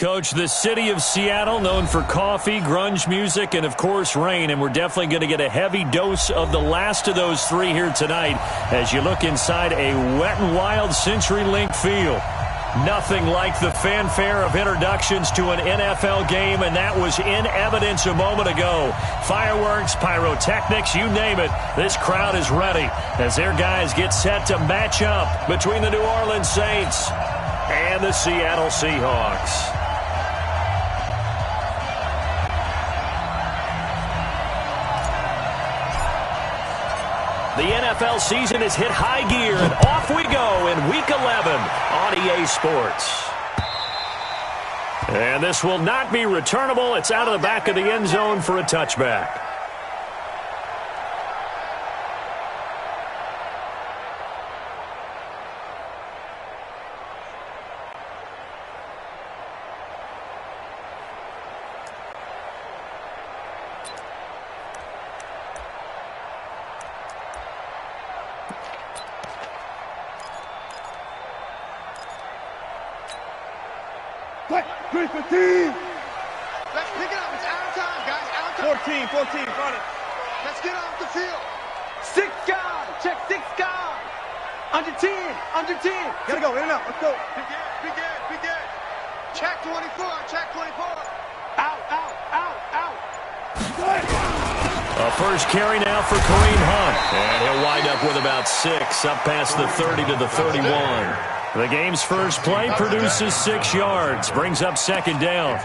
Coach, the city of Seattle, known for coffee, grunge music, and, of course, rain. And we're definitely going to get a heavy dose of the last of those three here tonight as you look inside a wet and wild CenturyLink field. Nothing like the fanfare of introductions to an NFL game, and that was in evidence a moment ago. Fireworks, pyrotechnics, you name it. This crowd is ready as their guys get set to match up between the New Orleans Saints and the Seattle Seahawks. The NFL season has hit high gear, and off we go in Week 11 on EA Sports. And this will not be returnable. It's out of the back of the end zone for a touchback. Let's pick it up. It's out of time, guys. Out of time. 14, front it. Let's get off the field. 6 guard. Check 6 guard. Under 10. Gotta go. In and out. Let's go. Begin. Check 24. Out. A first carry now for Kareem Hunt. And he'll wind up with about 6, up past the 30 to the 31. The game's first play produces 6 yards, brings up second down.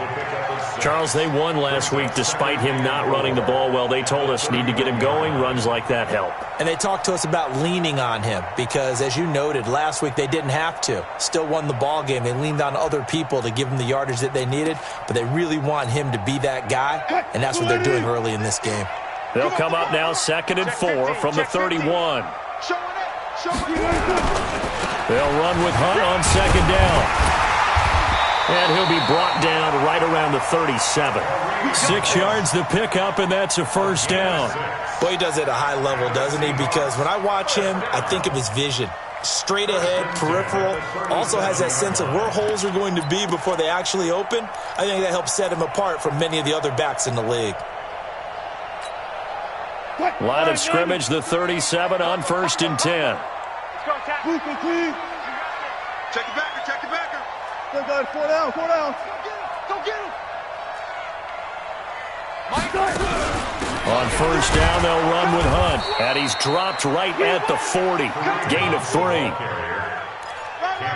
Charles, they won last week despite him not running the ball well. They told us need to get him going. Runs like that help. And they talked to us about leaning on him because, as you noted, last week they didn't have to. Still won the ball game. They leaned on other people to give them the yardage that they needed, but they really want him to be that guy, and that's what they're doing early in this game. They'll come up now 2nd and 4 from the 31. They'll run with Hunt on second down. And he'll be brought down right around the 37. 6 yards the pickup, and that's a first down. Boy, he does it at a high level, doesn't he? Because when I watch him, I think of his vision. Straight ahead, peripheral, also has that sense of where holes are going to be before they actually open. I think that helps set him apart from many of the other backs in the league. Line of scrimmage, the 37 on 1st and 10. Check the backer. Go, guys. 4 down. Go get him. On first down, they'll run with Hunt. And he's dropped right at the 40. Gain of 3.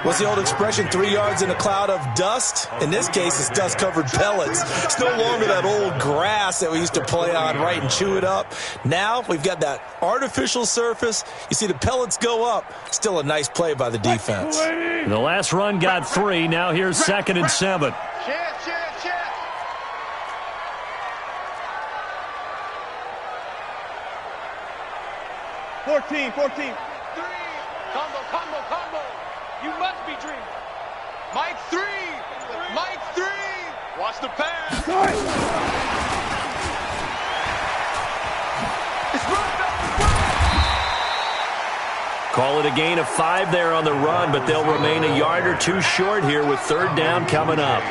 What's the old expression, 3 yards in a cloud of dust? In this case, it's dust-covered pellets. It's no longer that old grass that we used to play on, right, and chew it up. Now we've got that artificial surface. You see the pellets go up. Still a nice play by the defense. The last run got 3. Now here's 2nd and 7. Chance. 14. 3. Combo. You must be dreaming. Mike 3. Watch the pass. It's run. Call it a gain of 5 there on the run, but they'll remain a yard or 2 short here with 3rd down coming up.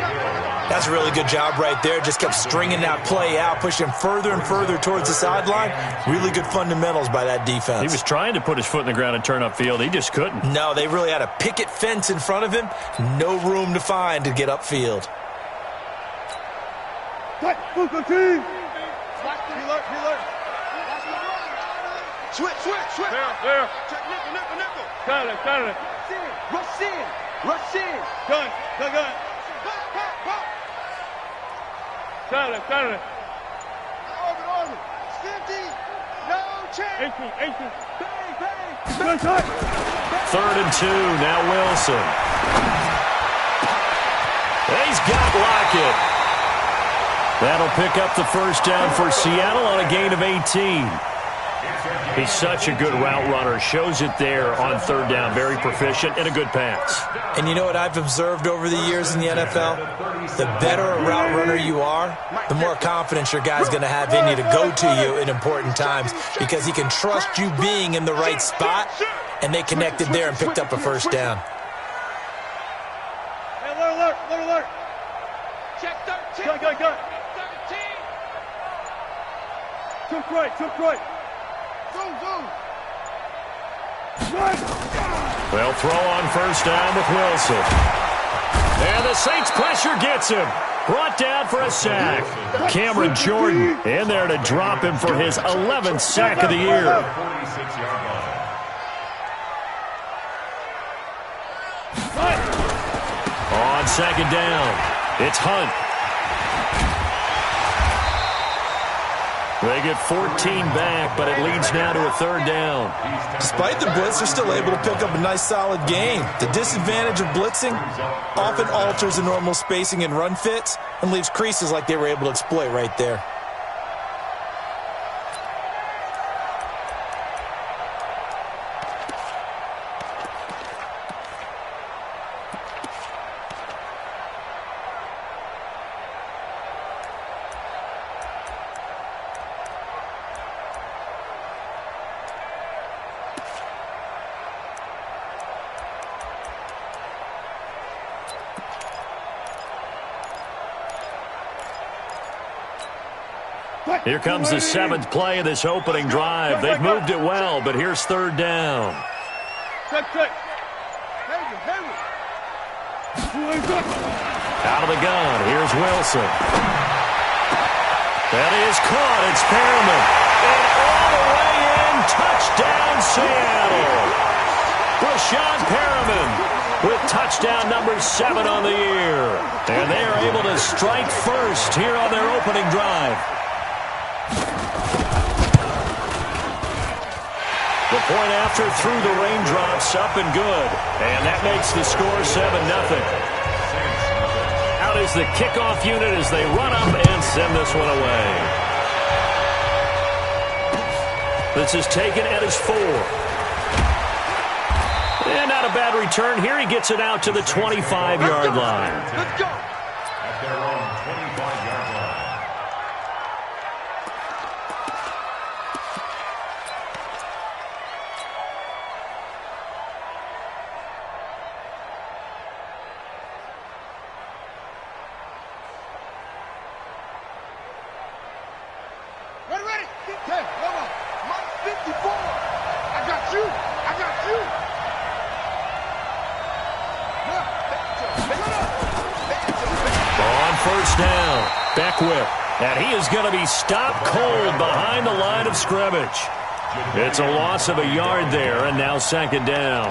That's a really good job right there. Just kept stringing that play out, pushing further and further towards the sideline. Really good fundamentals by that defense. He was trying to put his foot in the ground and turn upfield. He just couldn't. No, they really had a picket fence in front of him. No room to find to get upfield. Team. Switch. There. Check nickel. Got it. Rush in. Gun. Got it. Orbit. 50. No chance. 18. Bang. 3rd and 2. Now Wilson. He's got Lockett. That'll pick up the first down for Seattle on a gain of 18. He's such a good route runner. Shows it there on 3rd down. Very proficient and a good pass. And you know what I've observed over the years in the NFL? The better a route runner you are, the more confidence your guy's going to have in you to go to you in important times because he can trust you being in the right spot, and they connected there and picked up a first down. Alert. Check 13. Got. 13. Took right. Zoom. They'll throw on first down with Wilson. And the Saints pressure gets him. Brought down for a sack. Cameron Jordan in there to drop him for his 11th sack of the year. On second down, it's Hunt. They get 14 back, but it leads now to a third down. Despite the blitz, they're still able to pick up a nice, solid gain. The disadvantage of blitzing often alters the normal spacing and run fits and leaves creases like they were able to exploit right there. Here comes the 7th play of this opening drive. They've moved it well, but here's third down. Check. Out of the gun, here's Wilson. That is caught, it's Perriman. And all the way in, touchdown Seattle. Brashad Perriman with touchdown number 7 on the year. And they are able to strike first here on their opening drive. The point after through the raindrops, up and good. And that makes the score 7-0. Out is the kickoff unit as they run up and send this one away. This is taken at his 4. And not a bad return here. He gets it out to the 25-yard line. Let's go. At their own 25-yard line. Ready. Okay, come on. Mike 54. I got you. On first down, Beckwith. And he is going to be stopped cold behind the line of scrimmage. It's a loss of a yard there, and now second down.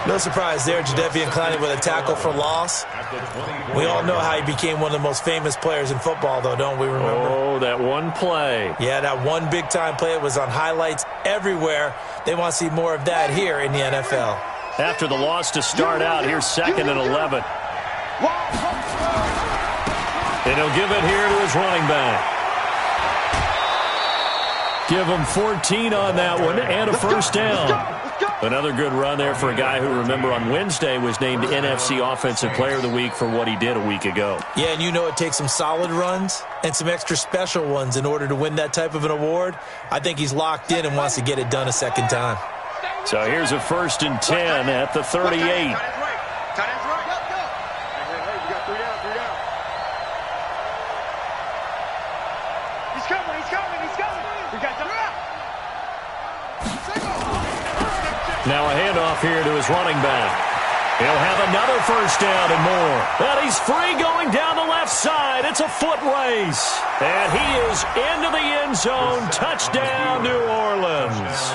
No surprise there, Jadeveon Clowney with a tackle for loss. We all know how he became one of the most famous players in football, though, don't we remember? Oh, that one play. Yeah, that one big-time play. It was on highlights everywhere. They want to see more of that here in the NFL. After the loss to start out, here's second and 11. And he'll give it here to his running back. Give him 14 on that one and a first down. Another good run there for a guy who, remember, on Wednesday was named NFC Offensive Player of the Week for what he did a week ago. Yeah, and you know it takes some solid runs and some extra special ones in order to win that type of an award. I think he's locked in and wants to get it done a second time. So here's a 1st and 10 at the 38. Tight end's right. Go. Hey, we got 3 down. He's coming. We got time. Now a handoff here to his running back. He'll have another first down and more. And he's free going down the left side. It's a foot race. And he is into the end zone. Touchdown, New Orleans.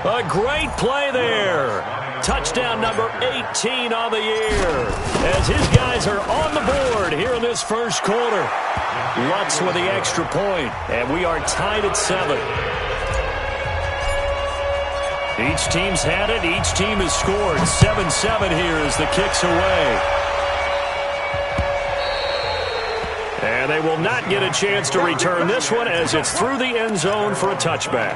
A great play there. Touchdown number 18 on the year. As his guys are on the board here in this first quarter. Lutz with the extra point. And we are tied at 7. Each team's had it. Each team has scored. 7-7 here as the kick's away. And they will not get a chance to return this one as it's through the end zone for a touchback.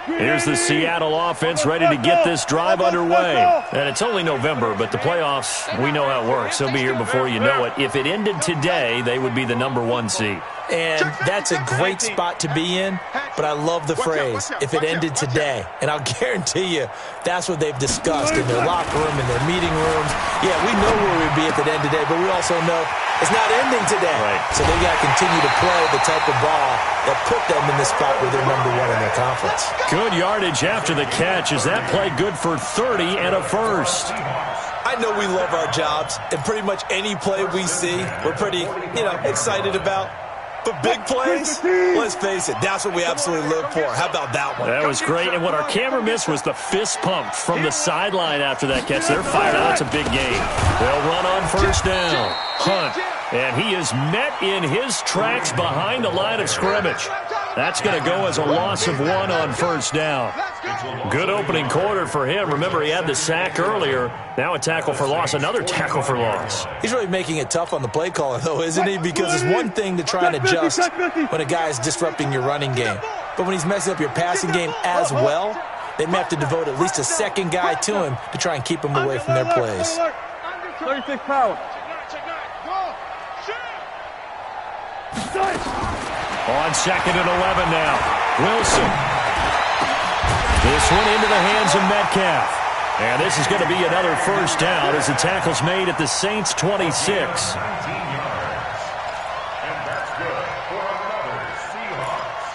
Here's the Seattle offense ready to get this drive underway. And it's only November, but the playoffs, we know how it works. They'll be here before you know it. If it ended today, they would be the number 1 seed. And that's a great spot to be in, but I love the phrase, if it ended today. And I'll guarantee you, that's what they've discussed in their locker room, in their meeting rooms. Yeah, we know where we'd be if it ended today, but we also know it's not ending today. Right. So they got to continue to play the type of ball that put them in the spot where they're #1 in their conference. Good yardage after the catch. Is that play good for 30 and a first? I know we love our jobs, and pretty much any play we see, we're pretty, excited about. But big plays, let's face it, that's what we absolutely live for. How about that one? That was great, and what our camera missed was the fist pump from the sideline after that catch. They're fired out. It's a big game. They'll run on first down. Hunt, and he is met in his tracks behind the line of scrimmage. That's going to go as a loss of 1 on first down. Good opening quarter for him. Remember, he had the sack earlier. Now a tackle for loss, another tackle for loss. He's really making it tough on the play caller, though, isn't he? Because it's one thing to try and adjust when a guy is disrupting your running game. But when he's messing up your passing game as well, they may have to devote at least a second guy to him to try and keep him away from their plays. 36 power. On 2nd and 11 now. Wilson. This one into the hands of Metcalf. And this is going to be another first down as the tackle's made at the Saints' 26. 19 yards. And that's good for another Seahawks.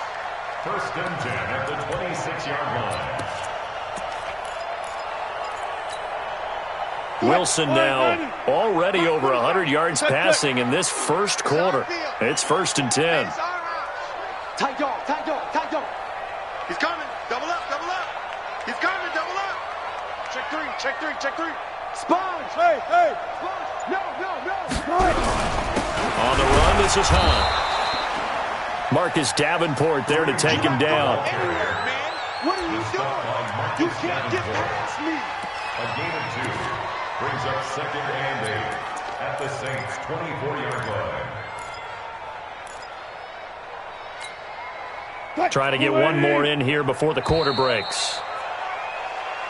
1st and 10 at the 26-yard line. Wilson now already over 100 yards passing in this first quarter. It's 1st and 10. Tight dog, tight dog, tight dog. He's coming. Double up, double up. He's coming, double up. Check 3, check 3, check 3. Sponge. Hey, hey. No. On the run, this is Hunt. Marcus Davenport there to take him down. What are you doing? You can't get past me. A gain of 2 brings up 2nd and 8 at the Saints' 24-yard line. Try to get one more in here before the quarter breaks.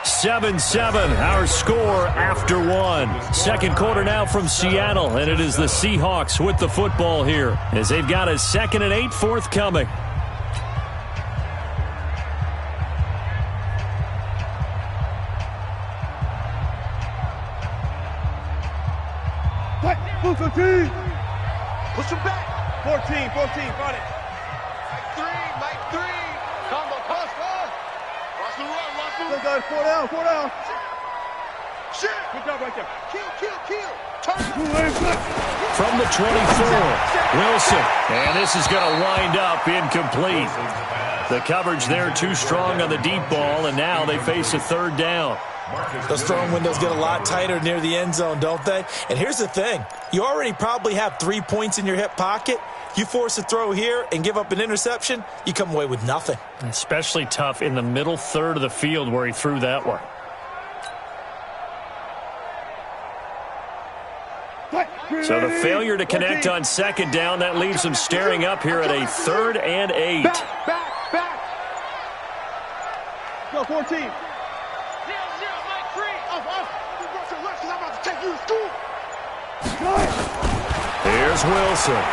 7-7, our score after 1. Second quarter now from Seattle, and it is the Seahawks with the football here as they've got a 2nd and 8 forthcoming. Push him, team. Push him back. 14, got it. Mike 3. Combo, pass. Watch the run. Go, guys, 4 down. Shit. Good job right there. Kill. Turn up. From the 24, Wilson. And this is going to wind up incomplete. The coverage there too strong on the deep ball, and now they face a 3rd down. Those throwing windows get a lot tighter near the end zone, don't they? And here's the thing. You already probably have 3 points in your hip pocket. You force a throw here and give up an interception, you come away with nothing. Especially tough in the middle third of the field where he threw that one. So the failure to connect on 2nd down, that leaves them staring up here at a 3rd and 8. Back. Go, 14. Mike 3. I'm about to take you to school. Here's Wilson.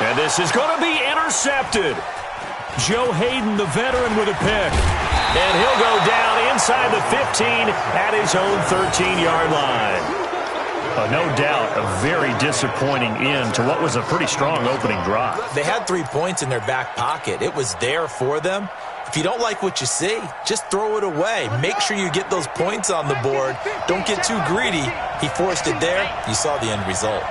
And this is going to be intercepted. Joe Hayden, the veteran, with a pick. And he'll go down inside the 15 at his own 13-yard line. No doubt a very disappointing end to what was a pretty strong opening drive. They had 3 points in their back pocket. It was there for them. If you don't like what you see, just throw it away. Make sure you get those points on the board. Don't get too greedy. He forced it there. You saw the end result.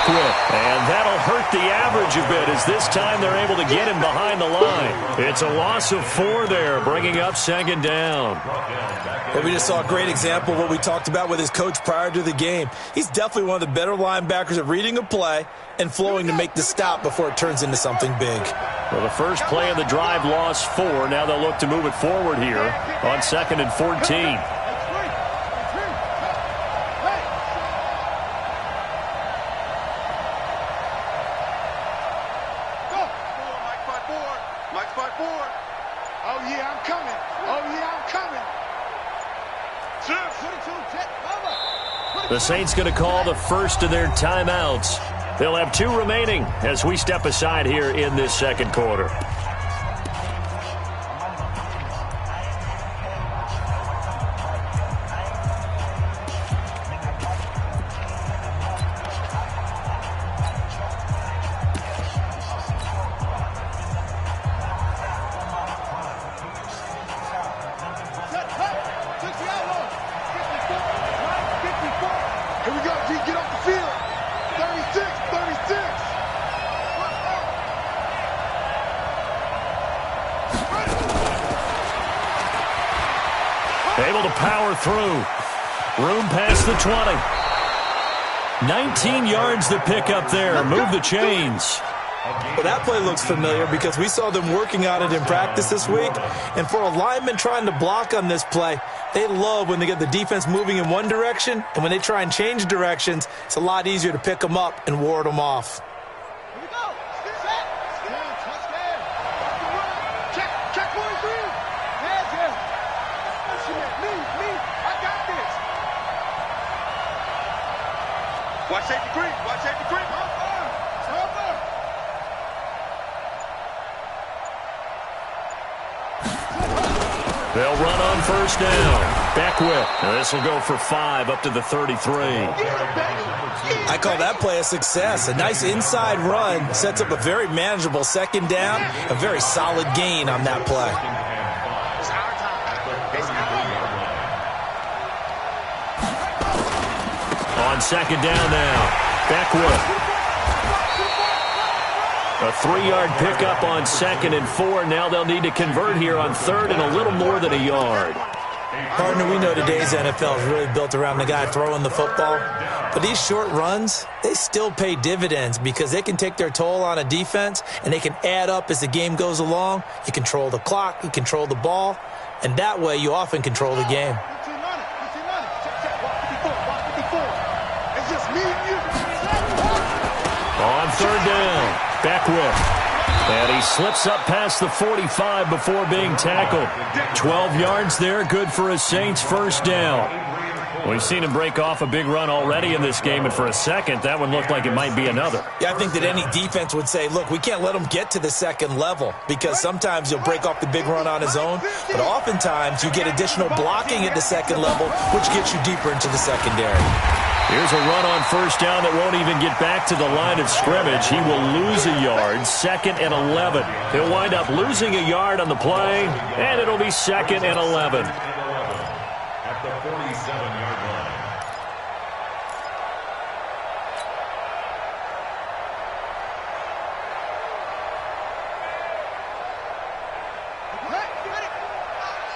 And that'll hurt the average a bit as this time they're able to get him behind the line. It's a loss of 4 there, bringing up 2nd down. Well, we just saw a great example of what we talked about with his coach prior to the game. He's definitely one of the better linebackers at reading a play and flowing to make the stop before it turns into something big. Well, the first play of the drive lost 4. Now they'll look to move it forward here on 2nd and 14. The Saints going to call the first of their timeouts. They'll have 2 remaining as we step aside here in this second quarter. Able to power through. Room past the 20. 19 yards to pick up there. Move the chains. Well, that play looks familiar because we saw them working on it in practice this week. And for a lineman trying to block on this play, they love when they get the defense moving in one direction. And when they try and change directions, it's a lot easier to pick them up and ward them off. Watch safety creep. Watch safety creep. They'll run on first down. Beckwith. This will go for 5 up to the 33. I call that play a success. A nice inside run sets up a very manageable second down. A very solid gain on that play. On second down now, Beckwith. A 3-yard pickup on 2nd and 4. Now they'll need to convert here on 3rd and a little more than a yard. Partner, we know today's NFL is really built around the guy throwing the football. But these short runs, they still pay dividends because they can take their toll on a defense and they can add up as the game goes along. You control the clock, you control the ball, and that way you often control the game. On 3rd down, Beckwith. And he slips up past the 45 before being tackled. 12 yards there, good for a Saints first down. We've seen him break off a big run already in this game, and for a second, that one looked like it might be another. Yeah, I think that any defense would say, look, we can't let him get to the second level because sometimes he'll break off the big run on his own, but oftentimes you get additional blocking at the second level, which gets you deeper into the secondary. Here's a run on first down that won't even get back to the line of scrimmage. He will lose a yard, 2nd and 11. He'll wind up losing a yard on the play, and it'll be 2nd and 11. At the 47-yard line.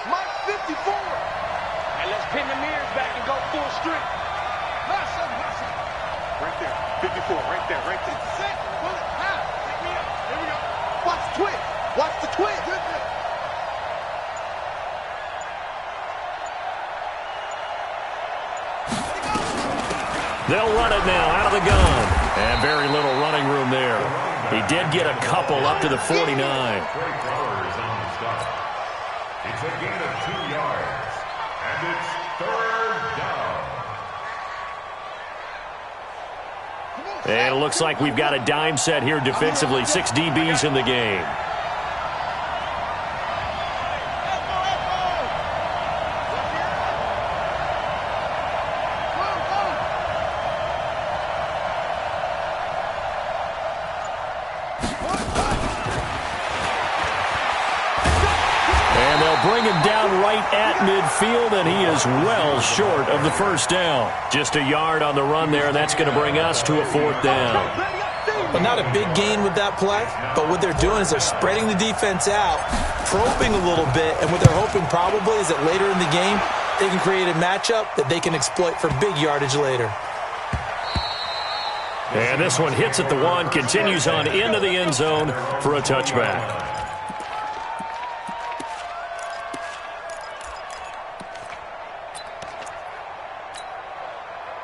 Mark 54. And let's pin the mirrors back and go full strength. Right there. 54. Right there. Right there. Here we go. Watch the twist. Watch the twist. They'll run it now out of the gun. And very little running room there. He did get a couple up to the 49. Trey Flowers on the stop. It's a gain of 2 yards. And it's 3rd down. And it looks like we've got a dime set here defensively. 6 DBs in the game. And they'll bring him down right at midfield, and he is well short of the first down. Just a yard on the run there, and that's going to bring us to a 4th down. But not a big gain with that play, but what they're doing is they're spreading the defense out, probing a little bit, and what they're hoping probably is that later in the game, they can create a matchup that they can exploit for big yardage later. And this one hits at the 1, continues on into the end zone for a touchback.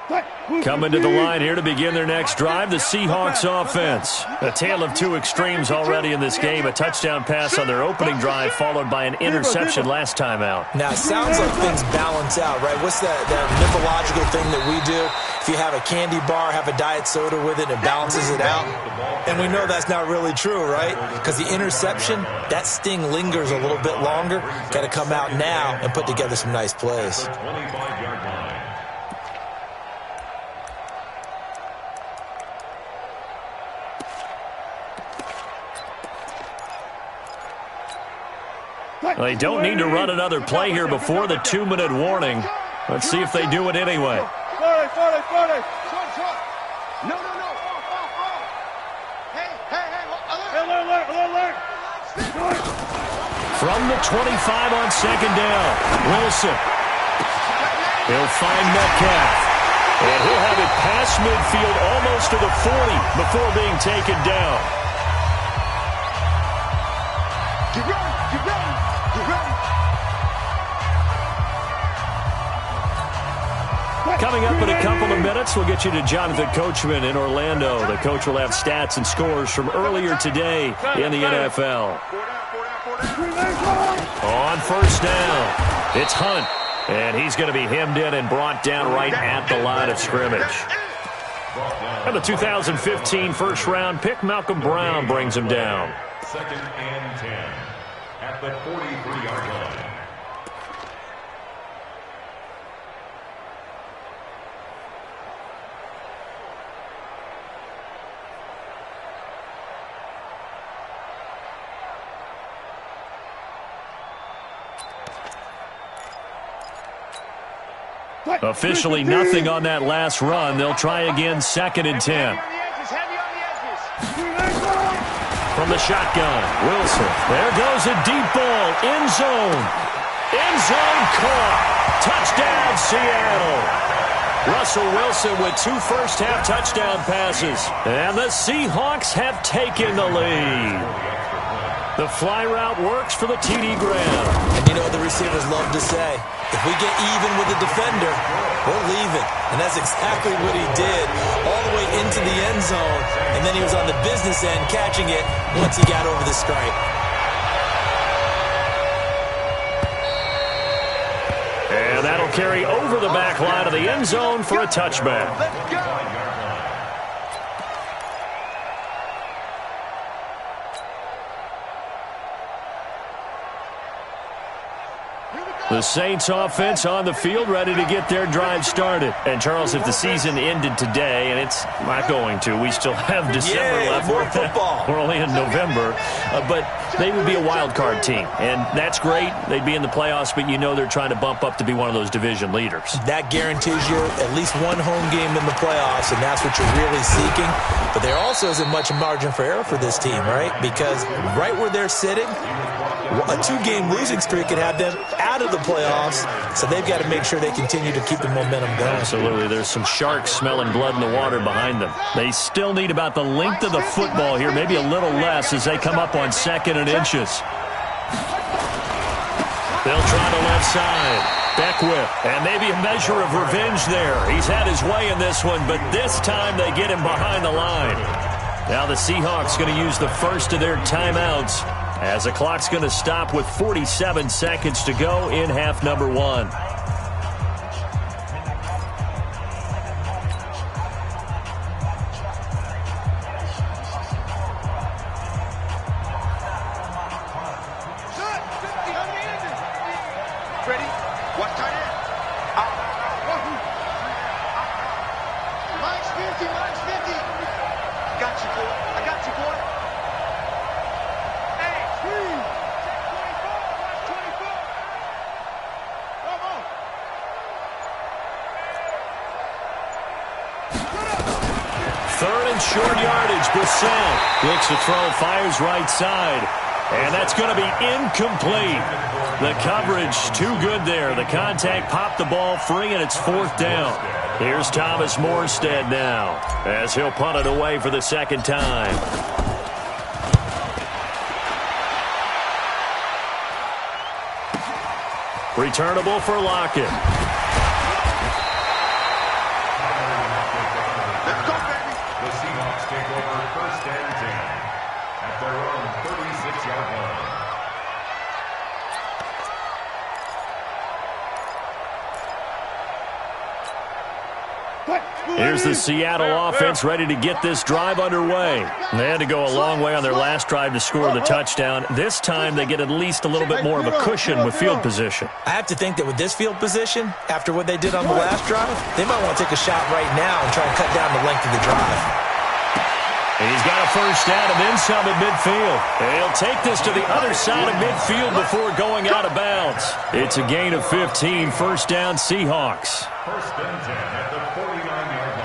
Play. Coming to the line here to begin their next drive, the Seahawks offense. A tale of two extremes already in this game. A touchdown pass on their opening drive, followed by an interception last time out. Now, it sounds like things balance out, right? What's that mythological thing that we do? If you have a candy bar, have a diet soda with it, it balances it out. And we know that's not really true, right? Because the interception, that sting lingers a little bit longer. Got to come out now and put together some nice plays. 25-yard line. They don't need to run another play here before the 2-minute warning. Let's see if they do it anyway. 40. No. Hey, alert. From the 25 on second down, Wilson. He'll find Metcalf. And he'll have it past midfield almost to the 40 before being taken down. Get ready. Coming up in a couple of minutes, we'll get you to Jonathan Coachman in Orlando. The coach will have stats and scores from earlier today in the NFL. On first down, it's Hunt. And he's going to be hemmed in and brought down right at the line of scrimmage. And the 2015 first-round pick, Malcolm Brown, brings him down. 2nd and 10 at the 43-yard line. Officially nothing on that last run. They'll try again, 2nd and 10. From the shotgun, Wilson. There goes a deep ball. End zone. End zone caught. Touchdown, Seattle. Russell Wilson with 2 first-half touchdown passes. And the Seahawks have taken the lead. The fly route works for the TD Graham. And you know what the receivers love to say? If we get even with the defender, we're leaving. And that's exactly what he did all the way into the end zone. And then he was on the business end catching it once he got over the stripe. And that'll carry over the back line of the end zone for a touchback. Let's go. The Saints offense on the field, ready to get their drive started. And, Charles, if the season ended today, and it's not going to, we still have December left. More football. We're only in November. But they would be a wild card team. And that's great. They'd be in the playoffs, but you know they're trying to bump up to be one of those division leaders. That guarantees you at least one home game in the playoffs, and that's what you're really seeking. But there also isn't much margin for error for this team, right? Because right where they're sitting, a 2-game losing streak could have them out of the playoffs, so they've got to make sure they continue to keep the momentum going. Absolutely. There's some sharks smelling blood in the water behind them. They still need about the length of the football here, maybe a little less as they come up on 2nd and inches. They'll try the left side. Beckwith, and maybe a measure of revenge there. He's had his way in this one, but this time they get him behind the line. Now the Seahawks going to use the first of their timeouts as the clock's going to stop with 47 seconds to go in half number 1. Ready? Watch tight end. Mine's 50. Got you, boy. I got you, boy. Hey, check 24. Come on. Third and short yardage. Brissett looks to throw, fires right side. And that's going to be incomplete. The coverage too good there. The contact popped the ball free, and it's 4th down. Here's Thomas Morstead now as he'll punt it away for the 2nd time. Returnable for Lockett. here's the Seattle offense ready to get this drive underway. They had to go a long way on their last drive to score the touchdown. This time they get at least a little bit more of a cushion with field position. I have to think that with this field position, after what they did on the last drive, they might want to take a shot right now and try and cut down the length of the drive. He's got a first down and then some at midfield. He'll take this to the other side of midfield before going out of bounds. It's a gain of 15, first down Seahawks. First and 10 at the 49-yard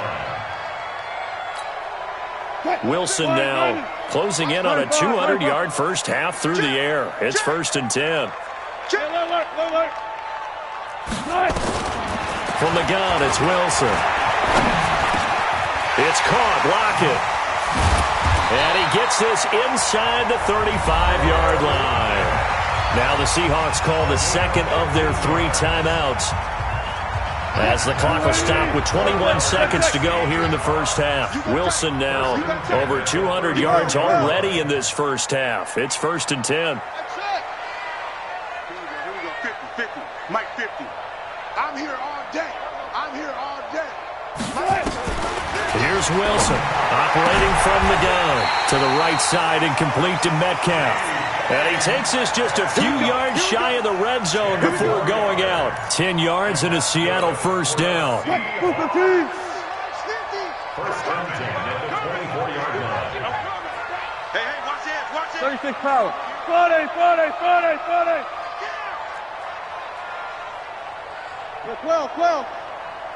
line. Wilson now closing in on a 200-yard first half through the air. It's first and 10. From the gun, it's Wilson. It's caught, Lockett. And he gets this inside the 35-yard line. Now the Seahawks call the second of their 3 timeouts, as the clock will stop with 21 seconds to go here in the first half. Wilson now over 200 yards already in this first half. It's first and 10. Here we go, 50, Mike 50. I'm here all day. I'm here all day. Here's Wilson, operating from the gun to the right side and complete to Metcalf. And he takes this just a few yards shy of the red zone before going out. 10 yards and a Seattle first down. First and 10 at the 24-yard line. Hey, watch this, watch this. 36 power. 40.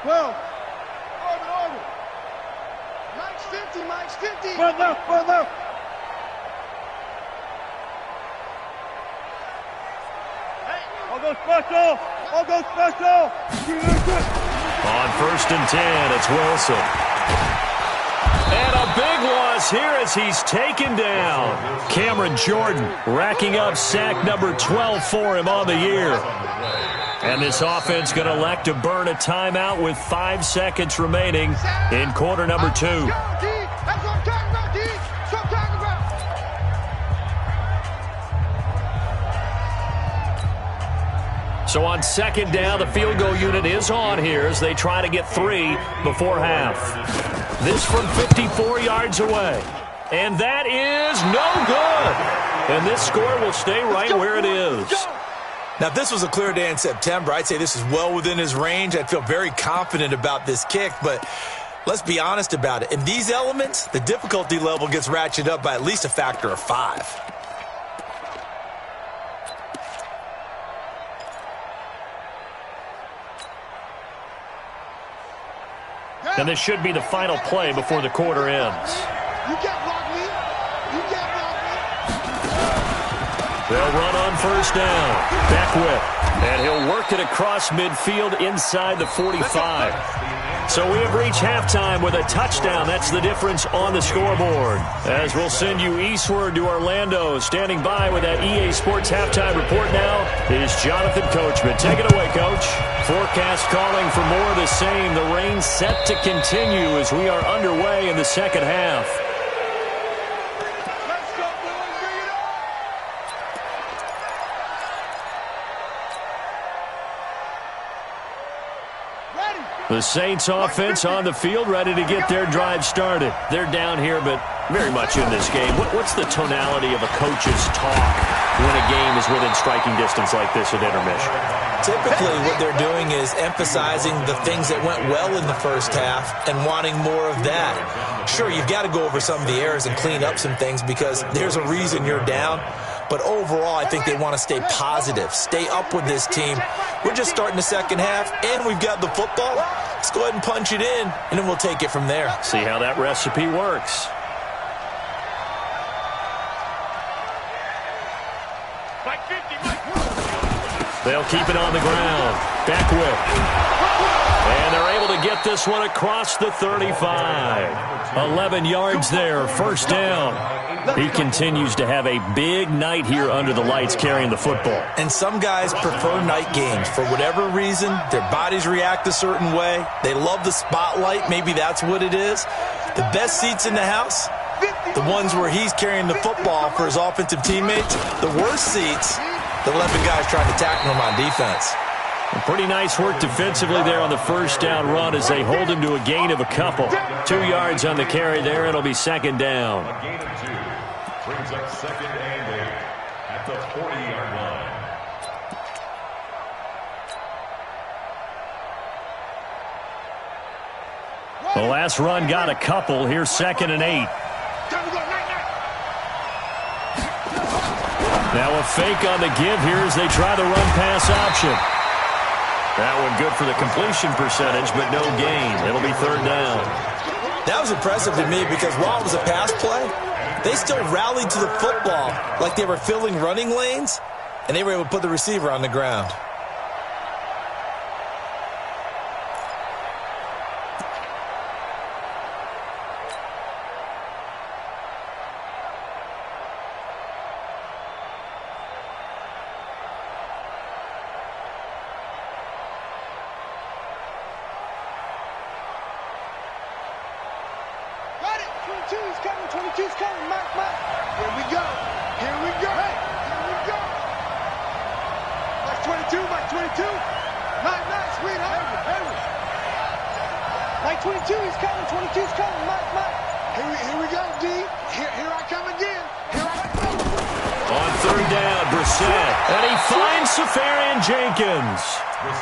12. Orbit. Mike's 50. Front left. I'll go special. On first and 10, it's Wilson. And a big loss here as he's taken down. Cameron Jordan racking up sack number 12 for him on the year. And this offense going to elect to burn a timeout with 5 seconds remaining in quarter number 2. That's what I'm talking about, D. That's what I'm talking about. So on second down, the field goal unit is on here as they try to get 3 before half. This from 54 yards away. And that is no good. And this score will stay right where it is. Now, if this was a clear day in September, I'd say this is well within his range. I'd feel very confident about this kick, but let's be honest about it. In these elements, the difficulty level gets ratcheted up by at least a factor of 5. And this should be the final play before the quarter ends. You can't block me. They'll run on first down. Beckwith. And he'll work it across midfield inside the 45. So we have reached halftime with a touchdown. That's the difference on the scoreboard. As we'll send you eastward to Orlando. Standing by with that EA Sports halftime report now is Jonathan Coachman. Take it away, Coach. Forecast calling for more of the same. The rain set to continue as we are underway in the second half. The Saints offense on the field, ready to get their drive started. They're down here, but very much in this game. What's the tonality of a coach's talk when a game is within striking distance like this at intermission? Typically, what they're doing is emphasizing the things that went well in the first half and wanting more of that. Sure, you've got to go over some of the errors and clean up some things because there's a reason you're down. But overall, I think they want to stay positive, stay up with this team. We're just starting the second half, and we've got the football. Let's go ahead and punch it in, and then we'll take it from there. See how that recipe works. They'll keep it on the ground. Beckwith. And they're able to get this one across the 35. 11 yards there, first down. He continues to have a big night here under the lights carrying the football. And some guys prefer night games. For whatever reason, their bodies react a certain way. They love the spotlight. Maybe that's what it is. The best seats in the house, the ones where he's carrying the football for his offensive teammates. The worst seats, the 11 guys trying to tackle him on defense. Pretty nice work defensively there on the first down run as they hold him to a gain of a couple. 2 yards on the carry there. It'll be second down. A gain of 2 brings up second and 8 at the 40-yard line. The last run got a couple. Here's second and 8. Now a fake on the give here as they try the run-pass option. That one good for the completion percentage, but no gain. It'll be third down. That was impressive to me because while it was a pass play, they still rallied to the football like they were filling running lanes, and they were able to put the receiver on the ground.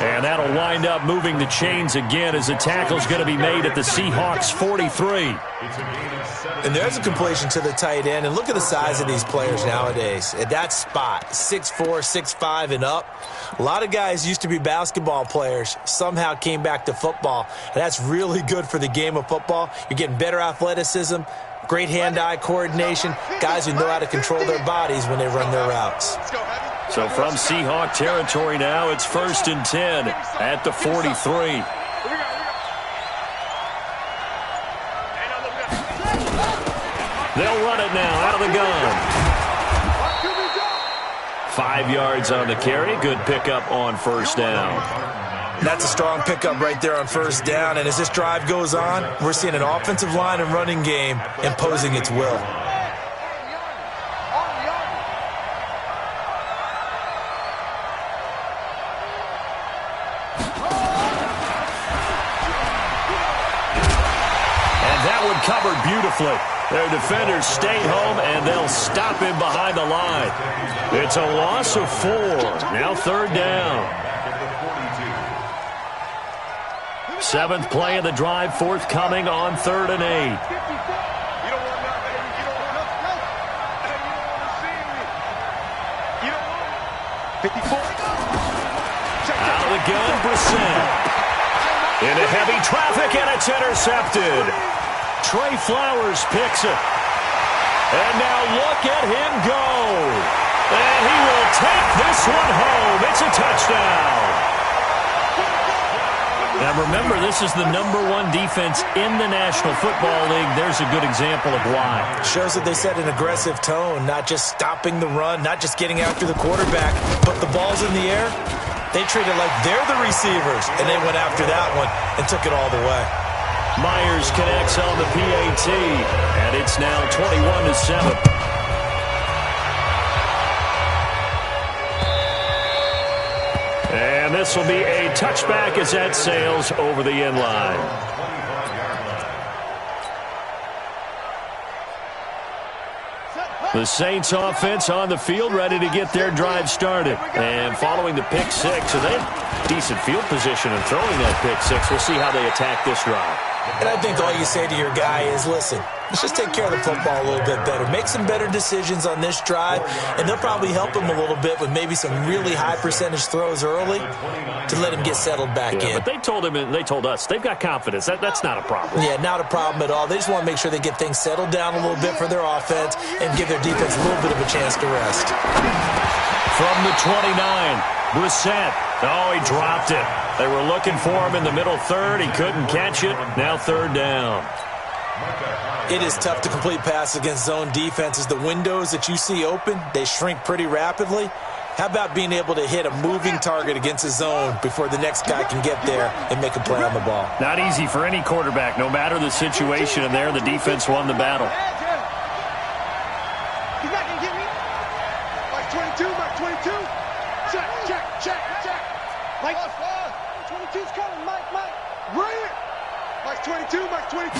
And that'll wind up moving the chains again as the tackle's going to be made at the Seahawks 43. And there's a completion to the tight end. And look at the size of these players nowadays. At that spot, 6'4", 6'5", and up. A lot of guys used to be basketball players, somehow came back to football. And that's really good for the game of football. You're getting better athleticism, great hand-eye coordination, guys who know how to control their bodies when they run their routes. So from Seahawk territory now, it's 1st and 10 at the 43. They'll run it now out of the gun. 5 yards on the carry. Good pickup on first down. That's a strong pickup right there on first down. And as this drive goes on, we're seeing an offensive line and running game imposing its will. Covered beautifully. Their defenders stay home, and they'll stop him behind the line. It's a loss of 4. Now third down. 7th play of the drive, forthcoming on 3rd and 8. Out of the gun, Brissett. Into heavy traffic, and it's intercepted. Trey Flowers picks it. And now look at him go. And he will take this one home. It's a touchdown. Now remember, this is the #1 defense in the National Football League. There's a good example of why. Shows that they set an aggressive tone, not just stopping the run, not just getting after the quarterback, but the ball's in the air. They treat it like they're the receivers, and they went after that one and took it all the way. Myers connects on the PAT, and it's now 21-7. And this will be a touchback as that sails over the end line. The Saints offense on the field, ready to get their drive started. And following the pick six, so they have decent field position and throwing that pick six. We'll see how they attack this drive. And I think all you say to your guy is, listen, let's just take care of the football a little bit better. Make some better decisions on this drive, and they'll probably help him a little bit with maybe some really high percentage throws early to let him get settled back in. But they told him, and they told us, they've got confidence. That's not a problem. Yeah, not a problem at all. They just want to make sure they get things settled down a little bit for their offense and give their defense a little bit of a chance to rest. From the 29, Brissett. Oh, he dropped it. They were looking for him in the middle third. He couldn't catch it. Now third down. It is tough to complete passes against zone defenses. The windows that you see open, they shrink pretty rapidly. How about being able to hit a moving target against a zone before the next guy can get there and make a play on the ball? Not easy for any quarterback, no matter the situation. And there, the defense won the battle. He's not going to get me. Mike 22, Mike 22. Check. Mike Mike 22.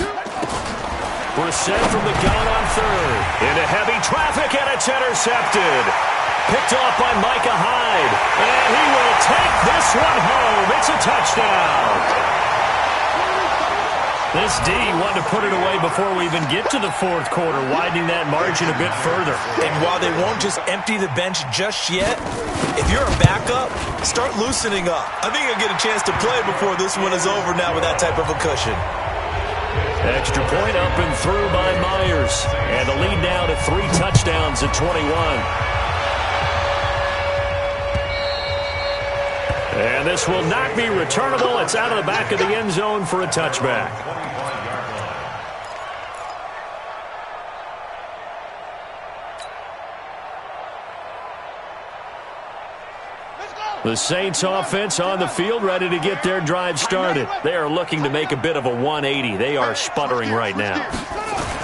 Brissett from the gun on third. Into heavy traffic, and it's intercepted. Picked off by Micah Hyde. And he will take this one home. It's a touchdown. This D wanted to put it away before we even get to the fourth quarter, widening that margin a bit further. And while they won't just empty the bench just yet, if you're a backup, start loosening up. I think you'll get a chance to play before this one is over now with that type of a cushion. Extra point up and through by Myers. And the lead now to 3 touchdowns at 21. And this will not be returnable. It's out of the back of the end zone for a touchback. The Saints offense on the field, ready to get their drive started. They are looking to make a bit of a 180. They are sputtering right now.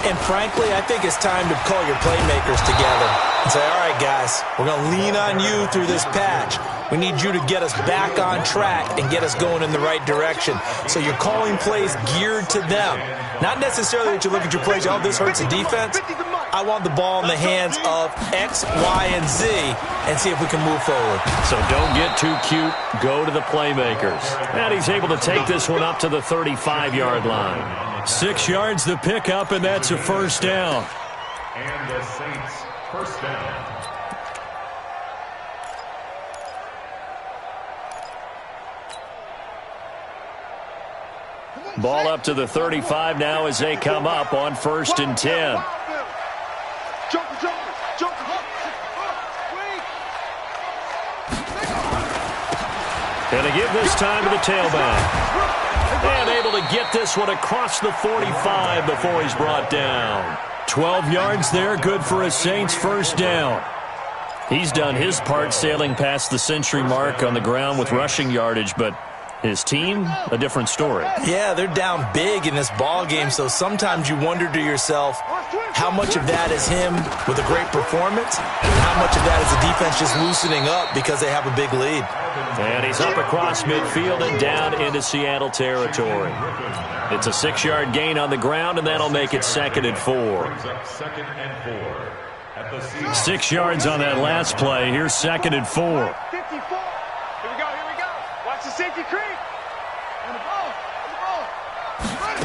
And frankly, I think it's time to call your playmakers together and say, all right, guys, we're going to lean on you through this patch. We need you to get us back on track and get us going in the right direction. So you're calling plays geared to them. Not necessarily that you look at your plays, oh, this hurts the defense. I want the ball in the hands of X, Y, and Z and see if we can move forward. So don't get too cute. Go to the playmakers. And he's able to take this one up to the 35-yard line. 6 yards the pickup, and that's a first down. And the Saints first down. Ball up to the 35 now as they come up on 1st and 10. And they give this time to the tailback. And able to get this one across the 45 before he's brought down. 12 yards there, good for a Saints first down. He's done his part sailing past the century mark on the ground with rushing yardage, but his team, a different story. Yeah, they're down big in this ball game, so sometimes you wonder to yourself how much of that is him with a great performance and how much of that is the defense just loosening up because they have a big lead. And he's up across midfield and down into Seattle territory. It's a 6-yard gain on the ground, and that'll make it 2nd and 4. 6 yards on that last play. Here's 2nd and 4. 54. Here we go. Watch the safety creep. And the ball. Run it.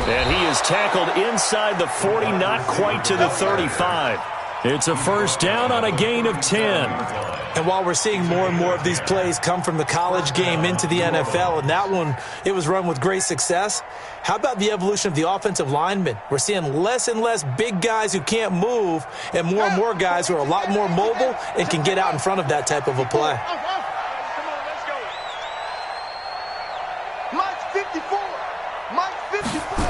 And he is tackled inside the 40, not quite to the 35. It's a first down on a gain of 10. And while we're seeing more and more of these plays come from the college game into the NFL, and that one, it was run with great success, how about the evolution of the offensive linemen? We're seeing less and less big guys who can't move and more guys who are a lot more mobile and can get out in front of that type of a play. Come on, let's go. Mike 54. Mike 54.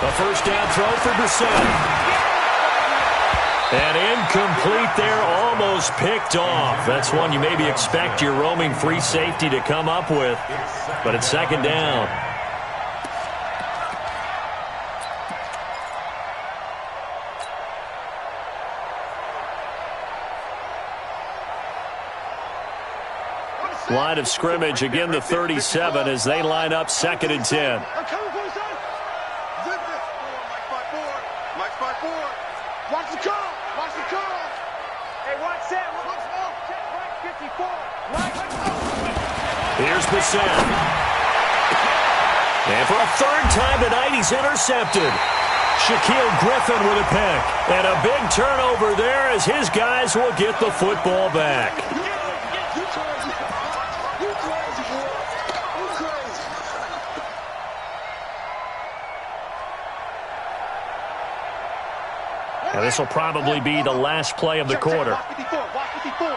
A first down throw for Brissett. And incomplete there, almost picked off. That's one you maybe expect your roaming free safety to come up with. But it's 2nd down. Line of scrimmage, again the 37 as they line up 2nd and 10. I'm coming for you, son. Zip this. Mike 54. Watch the curl. Hey, watch that. Check Mike 54. Here's Brissett. And for a 3rd time tonight, he's intercepted. Shaquille Griffin with a pick. And a big turnover there as his guys will get the football back. And this will probably be the last play of the quarter. Watch 54.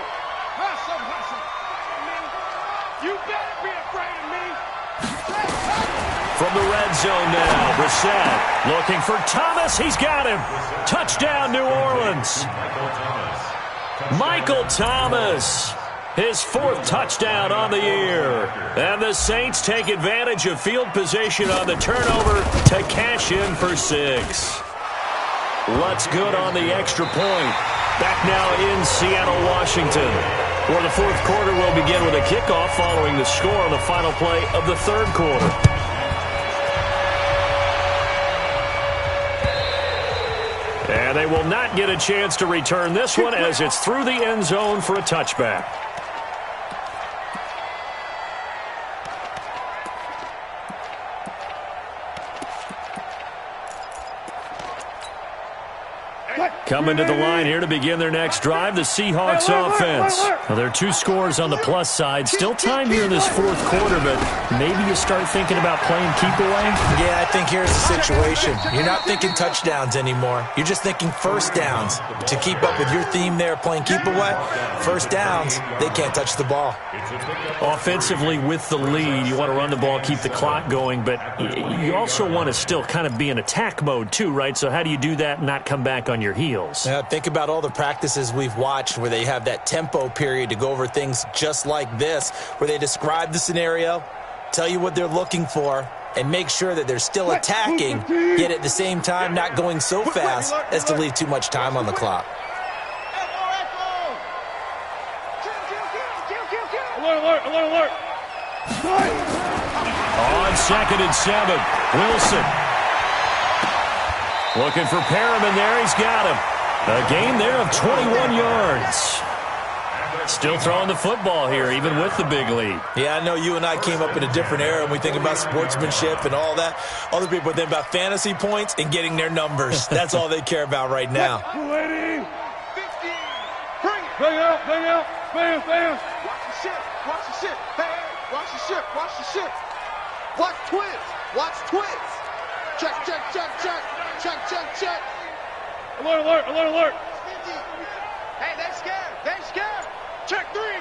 You better be afraid of me. From the red zone now, Brissett looking for Thomas. He's got him. Touchdown, New Orleans. Michael Thomas, his 4th touchdown on the year. And the Saints take advantage of field position on the turnover to cash in for 6. Lutz good on the extra point. Back now in Seattle, Washington. Well, the fourth quarter will begin with a kickoff following the score on the final play of the third quarter. And they will not get a chance to return this one as it's through the end zone for a touchback. Coming to the line here to begin their next drive, the Seahawks offense. Well, there are 2 scores on the plus side. Still time here in this fourth quarter, but maybe you start thinking about playing keep away? Yeah, I think here's the situation. You're not thinking touchdowns anymore. You're just thinking first downs. To keep up with your theme there, playing keep away, first downs, they can't touch the ball. Offensively, with the lead, you want to run the ball, keep the clock going, but you also want to still kind of be in attack mode too, right? So how do you do that and not come back on your heels? Think about all the practices we've watched where they have that tempo period to go over things just like this, where they describe the scenario, tell you what they're looking for, and make sure that they're still attacking, yet at the same time not going so fast as to leave too much time on the clock. Alert, alert, alert. On 2nd and 7, Wilson. Looking for Perriman there. He's got him. A gain there of 21 yards. Still throwing the football here, even with the big lead. Yeah, I know you and I came up in a different era, and we think about sportsmanship and all that. Other people think about fantasy points and getting their numbers. That's all they care about right now. 15. Bring out, fans. Watch the ship, watch the ship. Hey, watch the ship, watch the ship. Watch twins. Check. Alert. Hey, they scared. Check three.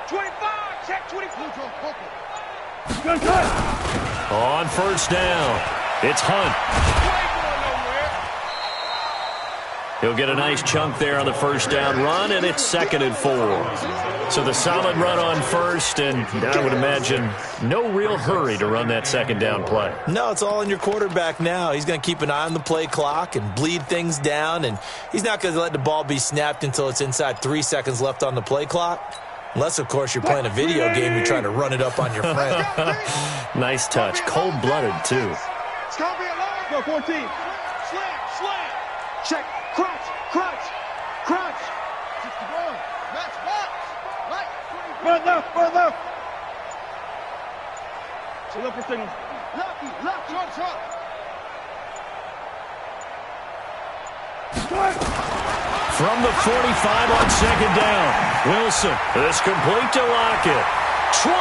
25, check 24. Good cut. On first down, it's Hunt. He'll get a nice chunk there on the first down run, and it's 2nd and 4. So the solid run on first, and I would imagine no real hurry to run that second down play. No, it's all in your quarterback now. He's going to keep an eye on the play clock and bleed things down, and he's not going to let the ball be snapped until it's inside 3 seconds left on the play clock. Unless, of course, you're playing a video game, you're trying to run it up on your friend. Nice touch. Cold-blooded, too. It's going to be a long. Go 14. Slam. Check. Crunch. 60 ball. Match box. Right left. So look for signals. Left. Short. From the 45 on 2nd down, Wilson is complete to Lockett. 20.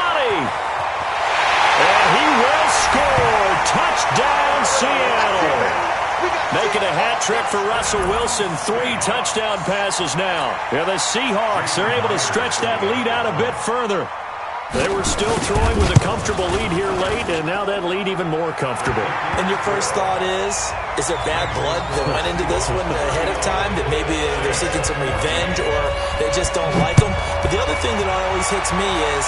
And he will score. Touchdown, Seattle. Making a hat trick for Russell Wilson. 3 touchdown passes now. Yeah, the Seahawks are able to stretch that lead out a bit further. They were still throwing with a comfortable lead here late, and now that lead even more comfortable. And your first thought is there bad blood that went into this one ahead of time, that maybe they're seeking some revenge or they just don't like them? But the other thing that always hits me is,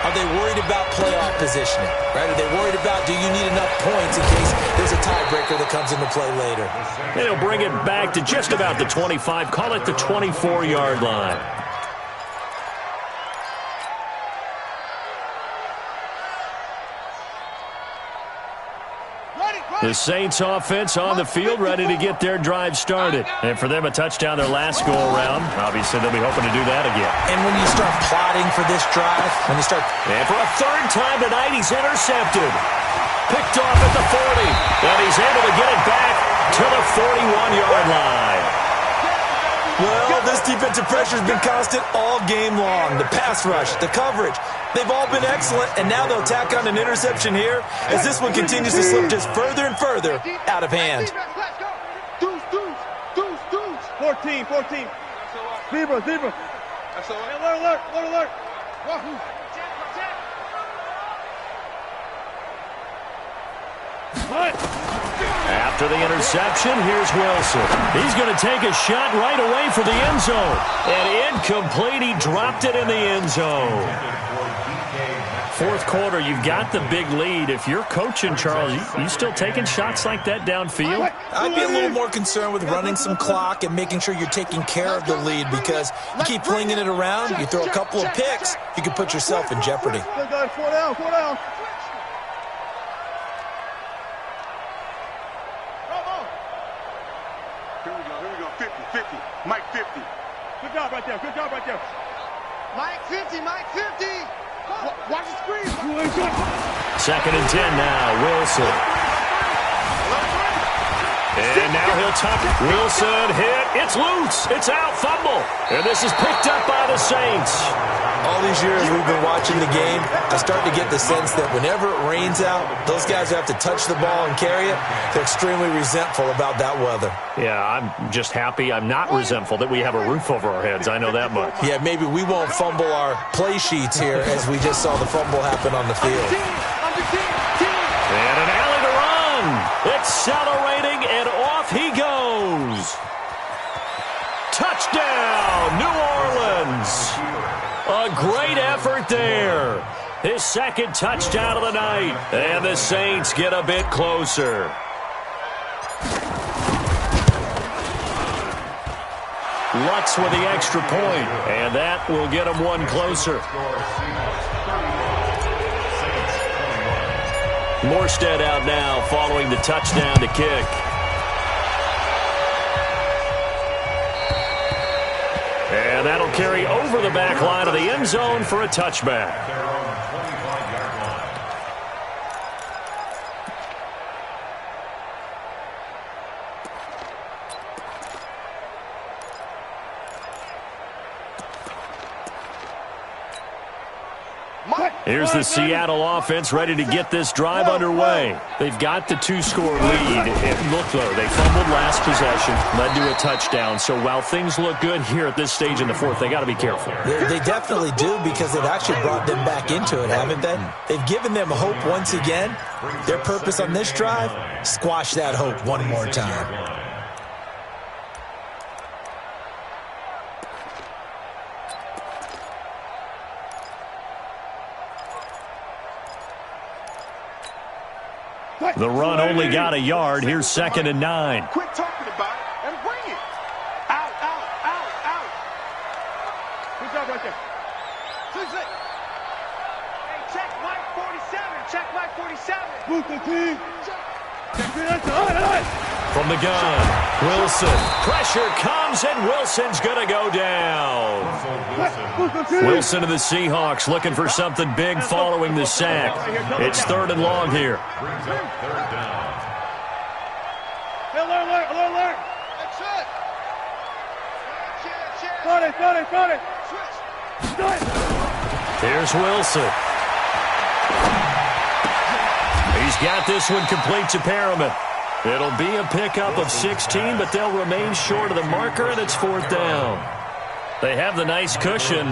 are they worried about playoff positioning? Right? Are they worried about, do you need enough points in case there's a tiebreaker that comes into play later? And he'll bring it back to just about the 25, call it the 24-yard line. The Saints offense on the field, ready to get their drive started. And for them, a touchdown their last go-around. Obviously, they'll be hoping to do that again. And when you start plotting for this drive, And for a third time tonight, he's intercepted. Picked off at the 40. And he's able to get it back to the 41-yard line. Well, this defensive pressure has been constant all game long. The pass rush, the coverage, they've all been excellent, and now they'll tack on an interception here as this one continues to slip just further and further out of hand. Deuce. 14. Zebra. Alert. After the interception, here's Wilson. He's going to take a shot right away for the end zone. And incomplete, he dropped it in the end zone. fourth quarter, you've got the big lead. If you're coaching, Charles, you still taking shots like that downfield? I'd be a little more concerned with running some clock and making sure you're taking care of the lead, because you keep flinging it around, you throw a couple of picks, you can put yourself in jeopardy. Four down, four down. Here we go. 50. Mike 50. Good job right there, Mike 50, Mike 50. Watch the screen. Second and 10 now, Wilson. And now he'll tuck it. Wilson hit. It's loose. It's out. Fumble. And this is picked up by the Saints. All these years we've been watching the game, I start to get the sense that whenever it rains out, those guys who have to touch the ball and carry it, they're extremely resentful about that weather. Yeah, I'm just happy I'm not resentful that we have a roof over our heads. I know that much. Yeah, maybe we won't fumble our play sheets here as we just saw the fumble happen on the field. And an alley to run. Accelerating, and off he goes. Touchdown, New Orleans. A great effort there. His second touchdown of the night. And the Saints get a bit closer. Lutz with the extra point, and that will get him one closer. Morstead out now following the touchdown to kick. And that'll carry over the back line of the end zone for a touchback. Here's the Seattle offense ready to get this drive underway. They've got the two-score lead. And look, though, they fumbled last possession, led to a touchdown. So while things look good here at this stage in the fourth, they got to be careful. They definitely do, because they've actually brought them back into it, haven't they? They've given them hope once again. Their purpose on this drive, squash that hope one more time. The run only got a yard. Here's 2nd and 9. Quit talking about it and bring it. Out. Good job right there. Hey, check Mike 47. Move the team. From the gun, Wilson. Pressure comes, and Wilson's going to go down. Wilson of the Seahawks looking for something big following the sack. It's 3rd and long here. Alert. Got it. Here's Wilson. He's got this one complete to Perriman. It'll be a pickup of 16, but they'll remain short of the marker, and it's 4th down. They have the nice cushion.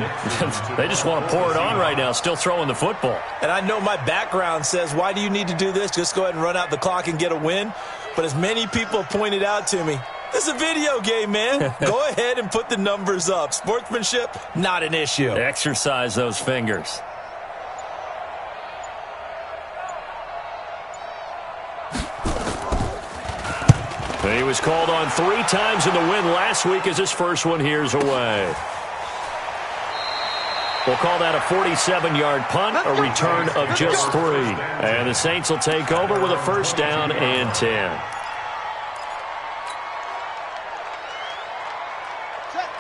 They just want to pour it on right now, still throwing the football. And I know my background says, why do you need to do this? Just go ahead and run out the clock and get a win. But as many people have pointed out to me, this is a video game, man. Go ahead and put the numbers up. Sportsmanship, not an issue. Exercise those fingers. He was called on 3 times in the win last week, as his first one here's away. We'll call that a 47-yard punt, a return of just 3. And the Saints will take over with a 1st down and 10.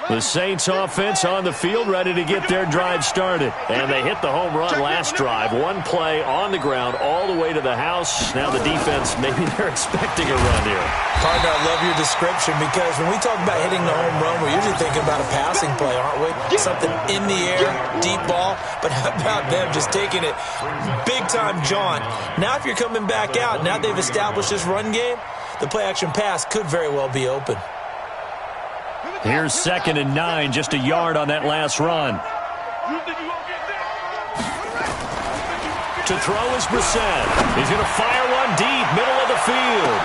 The Saints offense on the field, ready to get their drive started. And they hit the home run last drive. One play on the ground all the way to the house. Now the defense, maybe they're expecting a run here. Partner, I love your description, because when we talk about hitting the home run, we're usually thinking about a passing play, aren't we? Something in the air, deep ball. But how about them just taking it big-time jaunt? Now if you're coming back out, now they've established this run game, the play-action pass could very well be open. Here's 2nd and 9, just a yard on that last run. To throw is Brissett. He's going to fire one deep, middle of the field.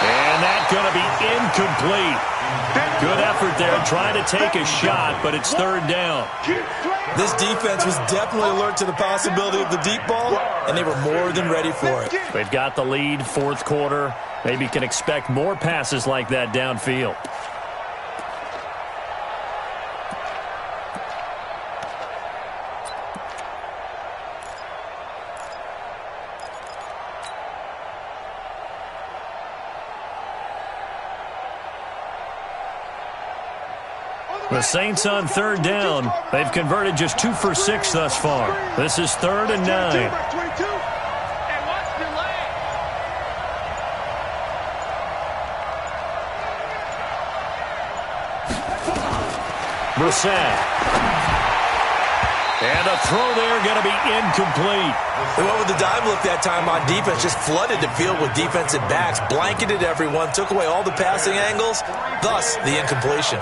And that's going to be incomplete. Good effort there trying to take a shot, but it's third down. This defense was definitely alert to the possibility of the deep ball, and they were more than ready for it. They've got the lead, fourth quarter. Maybe you can expect more passes like that downfield. The Saints on third down. They've converted just 2 for 6 thus far. This is 3rd and 9. Brissett. And a throw there going to be incomplete. They went with the dime look that time on defense, just flooded the field with defensive backs, blanketed everyone, took away all the passing angles, thus the incompletion.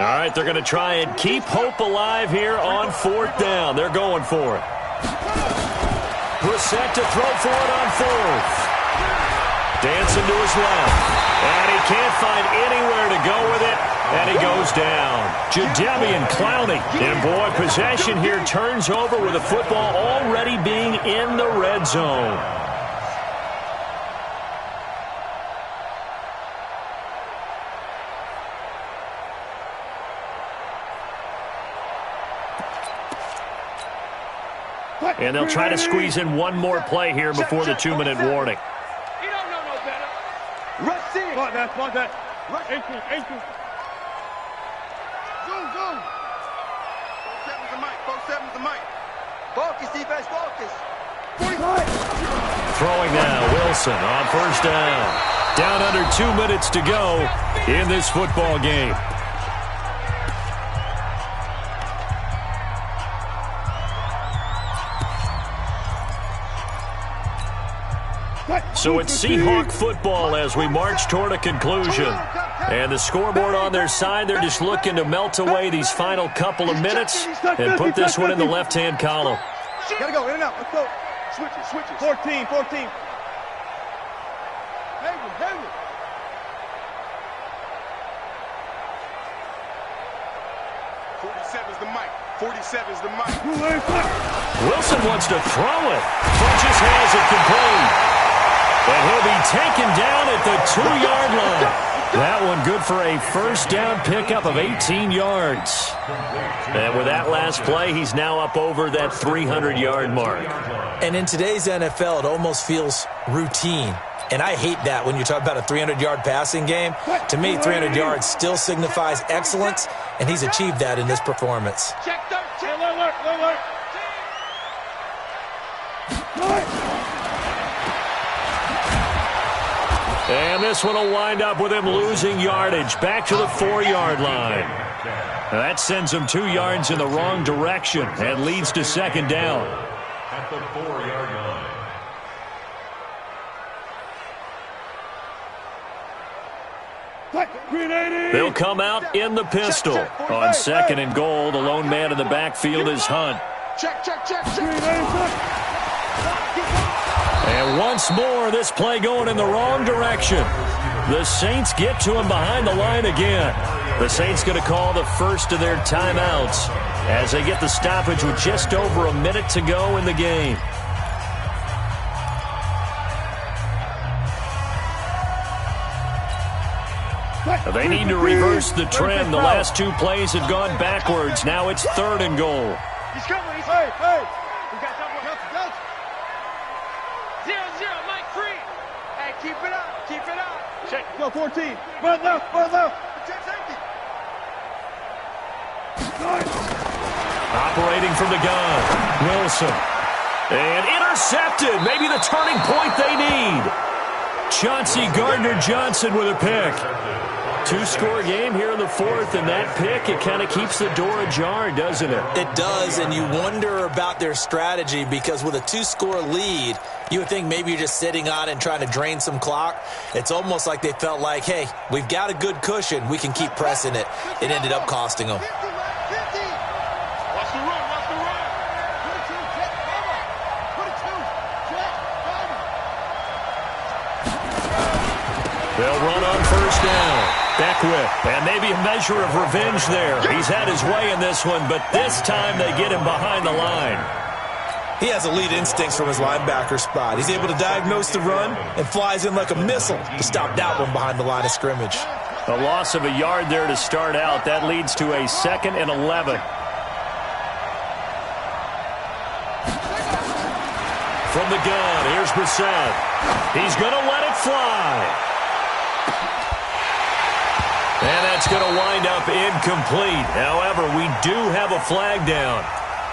All right, they're going to try and keep hope alive here on 4th down. They're going for it. Brissett to throw for it on 4th. Dancing to his left. And he can't find anywhere to go with it. And he goes down. Jadeveon Clowney. And boy, possession here turns over with the football already being in the red zone. And they'll try to squeeze in one more play here before the 2-minute warning. You don't know no better. Rush in. Spot that. Ankle. Zoom. 4-7's the mic. 4-7's the mic. Focus, defense, focus. Throwing now, Wilson on 1st down. Down under 2 minutes to go in this football game. So it's Seahawk football as we march toward a conclusion. And the scoreboard on their side, they're just looking to melt away these final couple of minutes and put this one in the left-hand column. Gotta go, in and out. Let's go. Switch it. 14. Hayward. 47's the mic. 47's the mic. Wilson wants to throw it, but just has it complete. And he'll be taken down at the 2-yard line. That one good for a first down pickup of 18 yards. And with that last play, he's now up over that 300-yard mark. And in today's NFL, it almost feels routine. And I hate that when you talk about a 300-yard passing game. To me, 300 yards still signifies excellence, and he's achieved that in this performance. Check 13. Alert. And this one will wind up with him losing yardage back to the 4-yard line. Now that sends him 2 yards in the wrong direction and leads to 2nd down. At the 4-yard line. They'll come out in the pistol. On 2nd and goal, the lone man in the backfield is Hunt. Check. And once more, this play going in the wrong direction. The Saints get to him behind the line again. The Saints going to call the first of their timeouts as they get the stoppage with just over a minute to go in the game. They need to reverse the trend. The last 2 plays have gone backwards. Now it's 3rd and goal. He's coming. Hey. We got double. 0-0, Mike free. Hey, keep it up. Check. Go 14. Run left. Check safety. Operating from the gun, Wilson. And intercepted. Maybe the turning point they need. Chauncey Gardner-Johnson with a pick. Two-score game here in the fourth, and that pick, it kind of keeps the door ajar, doesn't it? It does, and you wonder about their strategy because with a two-score lead, you would think maybe you're just sitting on it and trying to drain some clock. It's almost like they felt like, hey, we've got a good cushion. We can keep pressing it. It ended up costing them. Watch the run, watch the run. Put it to Jet, cover. Put it to Jet, cover. They'll run on first down. Beckwith, and maybe a measure of revenge there. He's had his way in this one, but this time they get him behind the line. He has elite instincts from his linebacker spot. He's able to diagnose the run and flies in like a missile to stop that one behind the line of scrimmage. A loss of a yard there to start out. That leads to a 2nd and 11. From the gun, here's Brissett. He's going to let it fly. And that's going to wind up incomplete. However, we do have a flag down.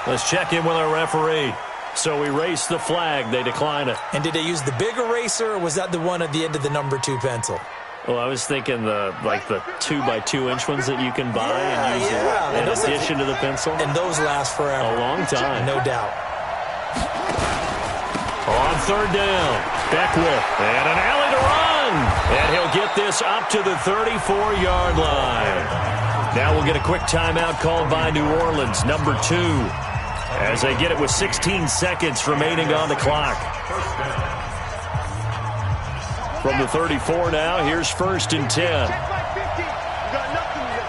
Let's check in with our referee. So we erase the flag. They decline it. And did they use the big eraser, or was that the one at the end of the number 2 pencil? Well, I was thinking the 2x2-inch ones that you can buy and use in addition to the pencil. And those last forever. A long time. No doubt. On third down, Beckwith, and an alley to run. And he'll get this up to the 34-yard line. Now we'll get a quick timeout called by New Orleans, number 2, as they get it with 16 seconds remaining on the clock. From the 34 now, here's 1st and 10. You got nothing yet.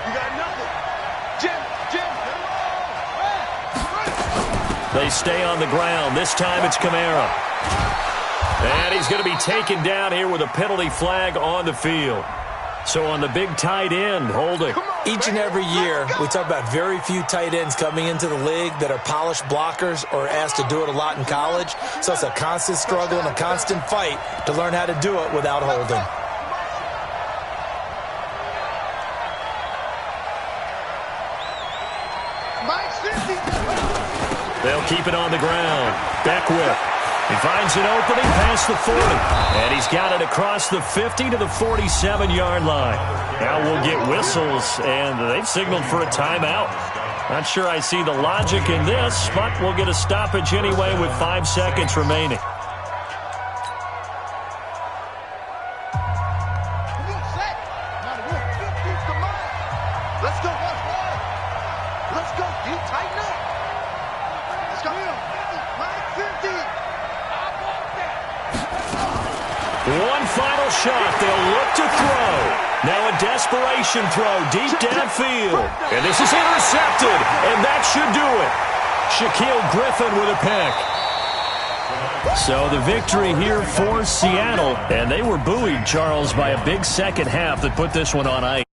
You got nothing. Jim. They stay on the ground. This time it's Kamara. And he's going to be taken down here with a penalty flag on the field. So on the big tight end, holding. Each and every year, we talk about very few tight ends coming into the league that are polished blockers or asked to do it a lot in college. So it's a constant struggle and a constant fight to learn how to do it without holding. They'll keep it on the ground. Beckwith. He finds an opening past the 40. And he's got it across the 50 to the 47-yard line. Now we'll get whistles, and they've signaled for a timeout. Not sure I see the logic in this, but we'll get a stoppage anyway with 5 seconds remaining. Let's go. Let's go. You tighten up. Let's go. 50. One final shot. They'll look to throw. Now a desperation throw deep downfield. And this is intercepted. And that should do it. Shaquille Griffin with a pick. So the victory here for Seattle. And they were buoyed, Charles, by a big second half that put this one on ice.